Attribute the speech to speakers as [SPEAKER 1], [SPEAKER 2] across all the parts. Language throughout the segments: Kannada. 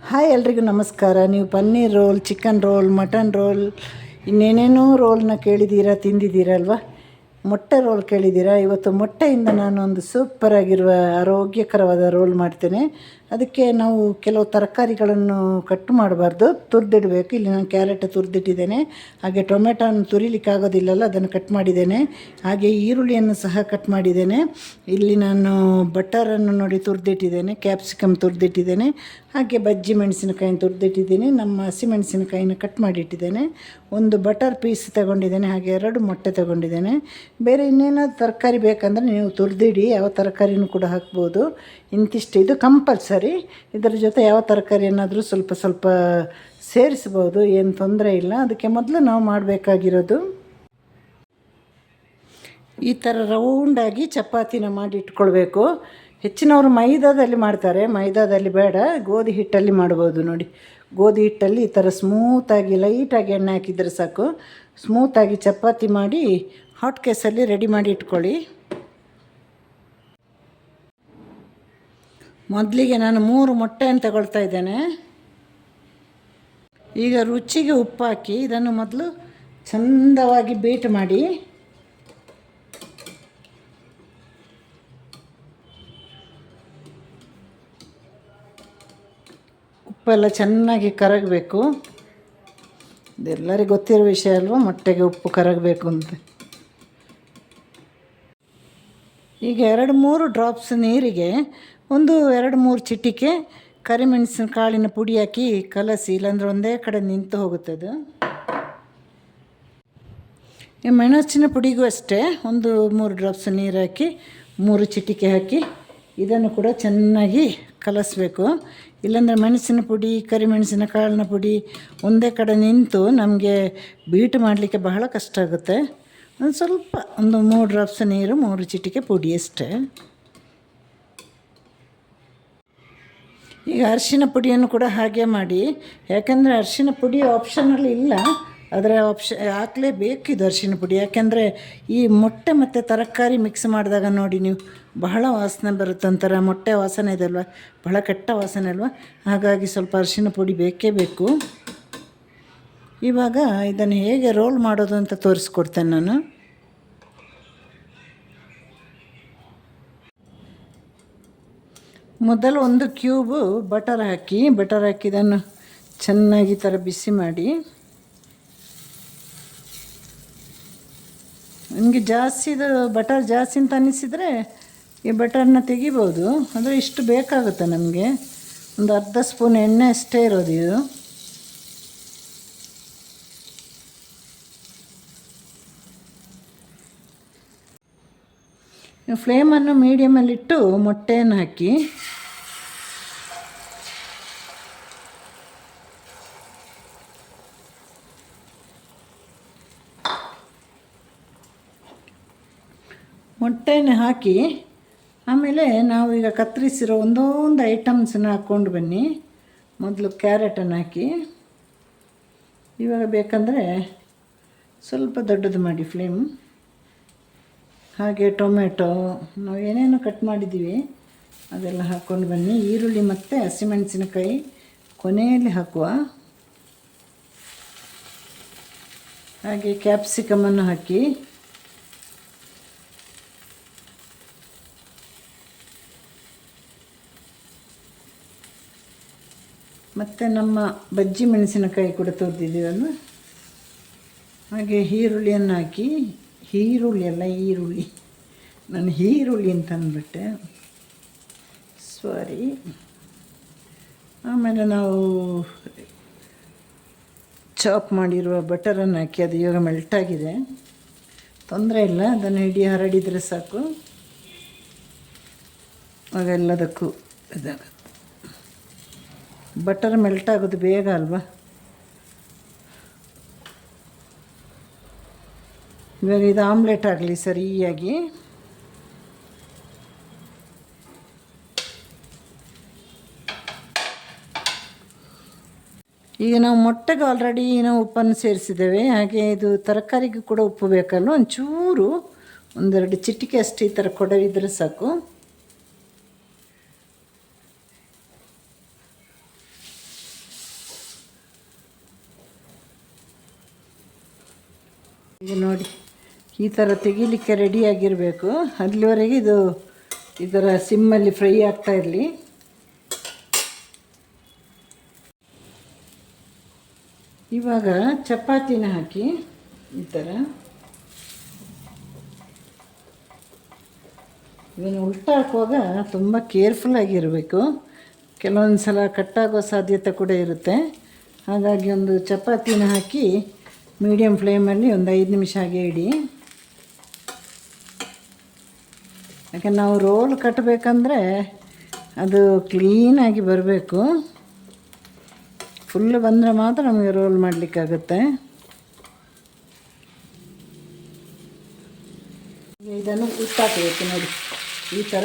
[SPEAKER 1] ಹಾಯ್ ಎಲ್ರಿಗೂ ನಮಸ್ಕಾರ. ನೀವು paneer roll, chicken roll, mutton roll ಇನ್ನೇನೇನೋ ರೋಲ್ನ ಕೇಳಿದ್ದೀರಾ, ತಿಂದಿದ್ದೀರಲ್ವ. ಮೊಟ್ಟೆ ರೋಲ್ ಕೇಳಿದ್ದೀರಾ. ಇವತ್ತು ಮೊಟ್ಟೆಯಿಂದ ನಾನು ಒಂದು ಸೂಪರಾಗಿರುವ ಆರೋಗ್ಯಕರವಾದ ರೋಲ್ ಮಾಡ್ತೇನೆ. ಅದಕ್ಕೆ ನಾವು ಕೆಲವು ತರಕಾರಿಗಳನ್ನು ಕಟ್ ಮಾಡಬಾರ್ದು, ತುರಿದಿಡಬೇಕು. ಇಲ್ಲಿ ನಾನು ಕ್ಯಾರೆಟ್ ತುರಿದಿಟ್ಟಿದ್ದೇನೆ, ಹಾಗೆ ಟೊಮೆಟೊನ ತುರಿಲಿಕ್ಕಾಗೋದಿಲ್ಲಲ್ಲ, ಅದನ್ನು ಕಟ್ ಮಾಡಿದ್ದೇನೆ. ಹಾಗೆ ಈರುಳ್ಳಿಯನ್ನು ಸಹ ಕಟ್ ಮಾಡಿದ್ದೇನೆ. ಇಲ್ಲಿ ನಾನು ಬಟರನ್ನು ನೋಡಿ ತುರಿದಿಟ್ಟಿದ್ದೇನೆ, ಕ್ಯಾಪ್ಸಿಕಮ್ ತುರಿದಿಟ್ಟಿದ್ದೇನೆ, ಹಾಗೆ ಬಜ್ಜಿ ಮೆಣಸಿನಕಾಯಿನ ತುರಿದಿಟ್ಟಿದ್ದೀನಿ, ನಮ್ಮ ಹಸಿಮೆಣಸಿನಕಾಯಿನ ಕಟ್ ಮಾಡಿಟ್ಟಿದ್ದೇನೆ, ಒಂದು ಬಟರ್ ಪೀಸ್ ತಗೊಂಡಿದ್ದೇನೆ, ಹಾಗೆ 2 ಮೊಟ್ಟೆ ತಗೊಂಡಿದ್ದೇನೆ. ಬೇರೆ ಇನ್ನೇನಾದ್ರು ತರಕಾರಿ ಬೇಕಂದರೆ ನೀವು ತುರಿದಿಡಿ, ಯಾವ ತರಕಾರಿನೂ ಕೂಡ ಹಾಕ್ಬೋದು. ಇಂತಿಷ್ಟು ಇದು ಕಂಪಲ್ಸರಿ. ಇದರ ಜೊತೆ ಯಾವ ತರಕಾರಿ ಏನಾದರೂ ಸ್ವಲ್ಪ ಸ್ವಲ್ಪ ಸೇರಿಸ್ಬೋದು, ಏನು ತೊಂದರೆ ಇಲ್ಲ. ಅದಕ್ಕೆ ಮೊದಲು ನಾವು ಮಾಡಬೇಕಾಗಿರೋದು, ಈ ಥರ ರೌಂಡಾಗಿ ಚಪಾತಿನ ಮಾಡಿ ಇಟ್ಕೊಳ್ಬೇಕು. ಹೆಚ್ಚಿನವರು ಮೈದಾದಲ್ಲಿ ಮಾಡ್ತಾರೆ, ಮೈದಾದಲ್ಲಿ ಬೇಡ, ಗೋಧಿ ಹಿಟ್ಟಲ್ಲಿ ಮಾಡ್ಬೋದು. ನೋಡಿ, ಗೋಧಿ ಹಿಟ್ಟಲ್ಲಿ ಈ ಥರ ಸ್ಮೂತಾಗಿ ಲೈಟಾಗಿ ಎಣ್ಣೆ ಹಾಕಿದರೆ ಸಾಕು. ಸ್ಮೂತಾಗಿ ಚಪಾತಿ ಮಾಡಿ ಹಾಟ್ ಕೇಸಲ್ಲಿ ರೆಡಿ ಮಾಡಿ ಇಟ್ಕೊಳ್ಳಿ. ಮೊದಲಿಗೆ ನಾನು 3 ಮೊಟ್ಟೆಯನ್ನು ತಗೊಳ್ತಾ ಇದ್ದೇನೆ. ಈಗ ರುಚಿಗೆ ಉಪ್ಪು ಹಾಕಿ ಇದನ್ನು ಮೊದಲು ಚಂದವಾಗಿ ಬೀಟ್ ಮಾಡಿ, ಉಪ್ಪೆಲ್ಲ ಚೆನ್ನಾಗಿ ಕರಗಬೇಕು. ಇದೆಲ್ಲರಿಗೂ ಗೊತ್ತಿರೋ ವಿಷಯ ಅಲ್ವ, ಮೊಟ್ಟೆಗೆ ಉಪ್ಪು ಕರಗಬೇಕು ಅಂತ. ಈಗ 2-3 ಡ್ರಾಪ್ಸ್ ನೀರಿಗೆ 1-2-3 ಚಿಟಿಕೆ ಕರಿಮೆಣಸಿನ ಕಾಳಿನ ಪುಡಿ ಹಾಕಿ ಕಲಸಿ, ಇಲ್ಲಾಂದರೆ ಒಂದೇ ಕಡೆ ನಿಂತು ಹೋಗುತ್ತದೆ. ಈ ಮೆಣಸಿನ ಪುಡಿಗೂ ಅಷ್ಟೇ 1-3 ಡ್ರಾಪ್ಸ್ ನೀರು ಹಾಕಿ 3 ಚಿಟಿಕೆ ಹಾಕಿ ಇದನ್ನು ಕೂಡ ಚೆನ್ನಾಗಿ ಕಲಸಬೇಕು. ಇಲ್ಲಾಂದರೆ ಮೆಣಸಿನ ಪುಡಿ, ಕರಿಮೆಣಸಿನ ಕಾಳಿನ ಪುಡಿ ಒಂದೇ ಕಡೆ ನಿಂತು ನಮಗೆ ಬೀಟ್ ಮಾಡಲಿಕ್ಕೆ ಬಹಳ ಕಷ್ಟ ಆಗುತ್ತೆ. ಒಂದು ಸ್ವಲ್ಪ 3 ಡ್ರಾಪ್ಸ್ ನೀರು, 3 ಚಿಟಿಕೆ ಪುಡಿ ಅಷ್ಟೇ. ಈಗ ಅರಿಶಿನ ಪುಡಿಯನ್ನು ಕೂಡ ಹಾಗೆ ಮಾಡಿ, ಯಾಕೆಂದರೆ ಅರಿಶಿನ ಪುಡಿ ಆಪ್ಷನಲ್ಲಿ ಇಲ್ಲ, ಆದರೆ ಹಾಕಲೇಬೇಕಿದು ಅರಿಶಿನ ಪುಡಿ. ಯಾಕೆಂದರೆ ಈ ಮೊಟ್ಟೆ ಮತ್ತು ತರಕಾರಿ ಮಿಕ್ಸ್ ಮಾಡಿದಾಗ ನೋಡಿ ನೀವು, ಬಹಳ ವಾಸನೆ ಬರುತ್ತೆ, ಒಂಥರ ಮೊಟ್ಟೆ ವಾಸನೆ ಇದೆ ಅಲ್ವ, ಬಹಳ ಕೆಟ್ಟ ವಾಸನೆ ಅಲ್ವ. ಹಾಗಾಗಿ ಸ್ವಲ್ಪ ಅರಿಶಿನ ಪುಡಿ ಬೇಕೇ ಬೇಕು. ಇವಾಗ ಇದನ್ನು ಹೇಗೆ ರೋಲ್ ಮಾಡೋದು ಅಂತ ತೋರಿಸ್ಕೊಡ್ತೇನೆ ನಾನು. ಮೊದಲು 1 ಕ್ಯೂಬು ಬಟರ್ ಹಾಕಿ ಇದನ್ನು ಚೆನ್ನಾಗಿ ಈ ಥರ ಬಿಸಿ ಮಾಡಿ, ನಿಮಗೆ ಜಾಸ್ತಿದು ಬಟರ್ ಜಾಸ್ತಿ ಅಂತ ಅನ್ನಿಸಿದರೆ ಈ ಬಟರ್ನ ತೆಗಿಬೋದು. ಅಂದರೆ ಇಷ್ಟು ಬೇಕಾಗುತ್ತೆ ನಮಗೆ, ಒಂದು ಅರ್ಧ ಸ್ಪೂನ್ ಎಣ್ಣೆ ಅಷ್ಟೇ ಇರೋದು ಇದು. ಫ್ಲೇಮನ್ನು ಮೀಡಿಯಮಲ್ಲಿಟ್ಟು ಮೊಟ್ಟೆಯನ್ನು ಹಾಕಿ, ಮೊಟ್ಟೆಯನ್ನು ಹಾಕಿ ಆಮೇಲೆ ನಾವು ಈಗ ಕತ್ತರಿಸಿರೋ ಒಂದೊಂದು ಐಟಮ್ಸನ್ನ ಹಾಕ್ಕೊಂಡು ಬನ್ನಿ. ಮೊದಲು ಕ್ಯಾರೆಟನ್ನು ಹಾಕಿ, ಇವಾಗ ಬೇಕಂದರೆ ಸ್ವಲ್ಪ ದೊಡ್ಡದು ಮಾಡಿ ಫ್ಲೇಮ್. ಹಾಗೆ ಟೊಮೆಟೊ, ನಾವು ಏನೇನು ಕಟ್ ಮಾಡಿದ್ದೀವಿ ಅದೆಲ್ಲ ಹಾಕ್ಕೊಂಡು ಬನ್ನಿ. ಈರುಳ್ಳಿ ಮತ್ತು ಹಸಿಮೆಣಸಿನಕಾಯಿ ಕೊನೆಯಲ್ಲಿ ಹಾಕುವ. ಹಾಗೆ ಕ್ಯಾಪ್ಸಿಕಮನ್ನು ಹಾಕಿ, ಮತ್ತು ನಮ್ಮ ಬಜ್ಜಿ ಮೆಣಸಿನಕಾಯಿ ಕೂಡ ತುರಿದಿದ್ದೀವಲ್ಲ, ಹಾಗೆ ಈರುಳ್ಳಿಯನ್ನು ಹಾಕಿ, ಈರುಳ್ಳಿ ನಾನು ಈರುಳ್ಳಿ ಅಂತ ಅಂದ್ಬಿಟ್ಟೆ, ಸಾರಿ. ಆಮೇಲೆ ನಾವು ಚಾಪ್ ಮಾಡಿರುವ ಬಟರನ್ನು ಹಾಕಿ, ಅದು ಇವಾಗ ಮೆಲ್ಟಾಗಿದೆ, ತೊಂದರೆ ಇಲ್ಲ, ಅದನ್ನು ಹರಡಿದರೆ ಸಾಕು, ಆಗೆಲ್ಲದಕ್ಕೂ ಇದಾಗುತ್ತೆ. ಬಟರ್ ಮೆಲ್ಟ್ ಆಗೋದು ಬೇಗ ಅಲ್ವಾ. ಇವಾಗ ಇದು ಆಮ್ಲೆಟ್ ಆಗಲಿ ಸರಿಯಾಗಿ. ಈಗ ನಾವು ಮೊಟ್ಟೆಗೆ ಆಲ್ರೆಡಿ ನಾವು ಉಪ್ಪನ್ನು ಸೇರಿಸಿದ್ದೇವೆ, ಹಾಗೆ ಇದು ತರಕಾರಿಗೂ ಕೂಡ ಉಪ್ಪು ಬೇಕಲ್ಲ, ಒಂಚೂರು 1-2 ಚಿಟಿಕೆ ಅಷ್ಟು ಈ ಥರ ಕೊಡವಿದ್ರೆ ಸಾಕು. ಈಗ ನೋಡಿ ಈ ಥರ ತೆಗಿಲಿಕ್ಕೆ ರೆಡಿಯಾಗಿರಬೇಕು. ಅಲ್ಲಿವರೆಗೆ ಇದು ಈ ಥರ ಸಿಮ್ಮಲ್ಲಿ ಫ್ರೈ ಆಗ್ತಾ ಇರಲಿ. ಇವಾಗ ಚಪಾತಿನ ಹಾಕಿ ಈ ಥರ ಇದನ್ನು ಉಲ್ಟಾ ಹಾಕುವಾಗ ತುಂಬ ಕೇರ್ಫುಲ್ಲಾಗಿರಬೇಕು. ಕೆಲವೊಂದು ಸಲ ಕಟ್ಟಾಗೋ ಸಾಧ್ಯತೆ ಕೂಡ ಇರುತ್ತೆ. ಹಾಗಾಗಿ ಒಂದು ಚಪಾತಿನ ಹಾಕಿ ಮೀಡಿಯಮ್ ಫ್ಲೇಮಲ್ಲಿ ಒಂದು 5 ನಿಮಿಷ ಹಾಗೆ ಇಡಿ. ಯಾಕಂದ್ರೆ ನಾವು ರೋಲ್ ಕಟ್ಟಬೇಕಂದ್ರೆ ಅದು ಕ್ಲೀನಾಗಿ ಬರಬೇಕು. ಫುಲ್ಲು ಬಂದರೆ ಮಾತ್ರ ನಮಗೆ ರೋಲ್ ಮಾಡಲಿಕ್ಕಾಗುತ್ತೆ. ಇದನ್ನು ಉಲ್ಟಾಕಬೇಕು ನೋಡಿ, ಈ ಥರ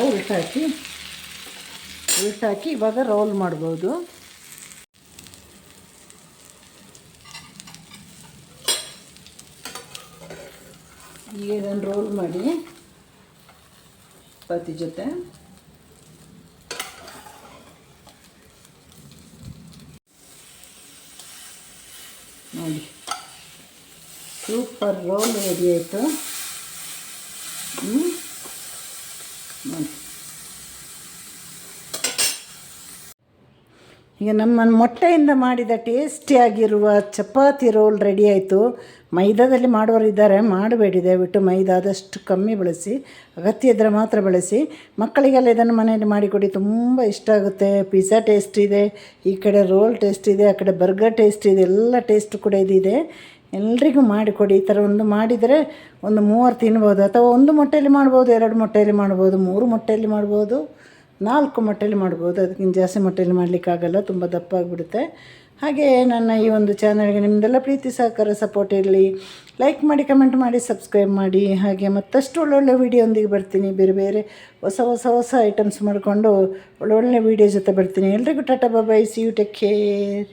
[SPEAKER 1] ಉಲ್ಟಾಕಿ ಇವಾಗ ರೋಲ್ ಮಾಡ್ಬೋದು. ಈಗ ಇದನ್ನು ರೋಲ್ ಮಾಡಿ ಚಪಾತಿ ಜೊತೆ ನೋಡಿ, ಸೂಪರ್ ರೋಲ್ ರೆಡಿ ಆಯಿತು. ನೋಡಿ, ಈಗ ನಮ್ಮ ಮೊಟ್ಟೆಯಿಂದ ಮಾಡಿದ ಟೇಸ್ಟಿಯಾಗಿರುವ ಚಪಾತಿ ರೋಲ್ ರೆಡಿ ಆಯಿತು. ಮೈದಾದಲ್ಲಿ ಮಾಡೋರು ಇದ್ದಾರೆ, ಮಾಡಬೇಡಿ ದಯವಿಟ್ಟು. ಮೈದಾ ಆದಷ್ಟು ಕಮ್ಮಿ ಬಳಸಿ, ಅಗತ್ಯ ಇದ್ದರೆ ಮಾತ್ರ ಬಳಸಿ. ಮಕ್ಕಳಿಗೆಲ್ಲ ಇದನ್ನು ಮನೆಯಲ್ಲಿ ಮಾಡಿಕೊಡಿ, ತುಂಬ ಇಷ್ಟ ಆಗುತ್ತೆ. ಪಿಜ್ಜಾ ಟೇಸ್ಟ್ ಇದೆ, ಈ ಕಡೆ ರೋಲ್ ಟೇಸ್ಟ್ ಇದೆ, ಆ ಕಡೆ ಬರ್ಗರ್ ಟೇಸ್ಟ್ ಇದೆ, ಎಲ್ಲ ಟೇಸ್ಟ್ ಕೂಡ ಇದಿದೆ. ಎಲ್ರಿಗೂ ಮಾಡಿಕೊಡಿ. ಈ ಥರ ಒಂದು ಮಾಡಿದರೆ ಒಂದು 3 ತಿನ್ಬೋದು. ಅಥವಾ ಒಂದು ಮೊಟ್ಟೆಯಲ್ಲಿ ಮಾಡ್ಬೋದು, 2 ಮೊಟ್ಟೆಯಲ್ಲಿ ಮಾಡ್ಬೋದು, 3 ಮೊಟ್ಟೆಯಲ್ಲಿ ಮಾಡ್ಬೋದು, 4 ಮೊಟ್ಟೆಯಲ್ಲಿ ಮಾಡ್ಬೋದು. ಅದಕ್ಕಿಂತ ಜಾಸ್ತಿ ಮೊಟ್ಟೆಯಲ್ಲಿ ಮಾಡಲಿಕ್ಕಾಗಲ್ಲ, ತುಂಬ ದಪ್ಪ ಆಗಿಬಿಡುತ್ತೆ. ಹಾಗೆ ನನ್ನ ಈ ಒಂದು ಚಾನಲ್ಗೆ ನಿಮ್ಮದೆಲ್ಲ ಪ್ರೀತಿ ಸಹಕಾರ ಸಪೋರ್ಟ್ ಇರಲಿ. ಲೈಕ್ ಮಾಡಿ, ಕಮೆಂಟ್ ಮಾಡಿ, ಸಬ್ಸ್ಕ್ರೈಬ್ ಮಾಡಿ. ಹಾಗೆ ಮತ್ತಷ್ಟು ಒಳ್ಳೊಳ್ಳೆ ವೀಡಿಯೋಂದಿಗೆ ಬರ್ತೀನಿ. ಬೇರೆ ಬೇರೆ ಹೊಸ ಐಟಮ್ಸ್ ಮಾಡಿಕೊಂಡು ಒಳ್ಳೊಳ್ಳೆ ವೀಡಿಯೋ ಜೊತೆ ಬರ್ತೀನಿ. ಎಲ್ರಿಗೂ ಟಾಟಾ ಬಾಯ್, ಸಿ ಯು, ಟೇಕ್ ಕೇರ್.